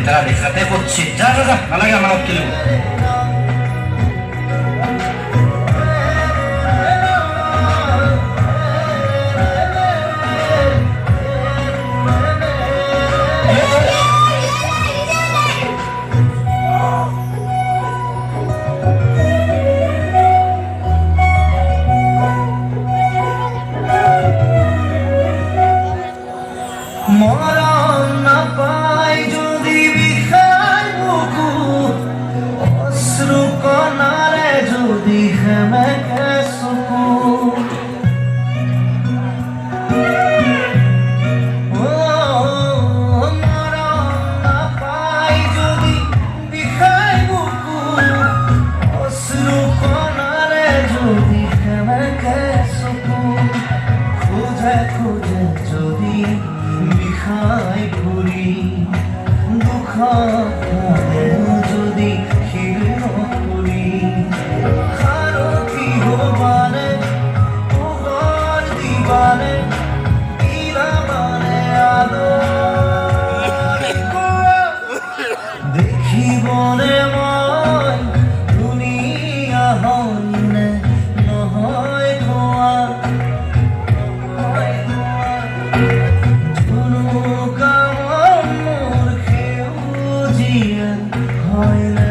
তারা দেখাতে হচ্ছে যা যা যা নালাগে আমার খেলব মরণ না পাই যদি বিখাই বুকু অশ্রু কণারে যদি হেমেকে সুকু মরণ না পাই যদি বিখাই বুকু অশ্রু কণারে যদি হেমেকে সুকু খুঁজে খুঁজে যদি বিখাই ঘুরি দুঃখ যদি ক্ষীণ করি খারতি হবানে উগর দিবানে ইলাবানে আদর দেখিবনে মই দুনিয়া হইনে নহয় ধোঁৱা হয় না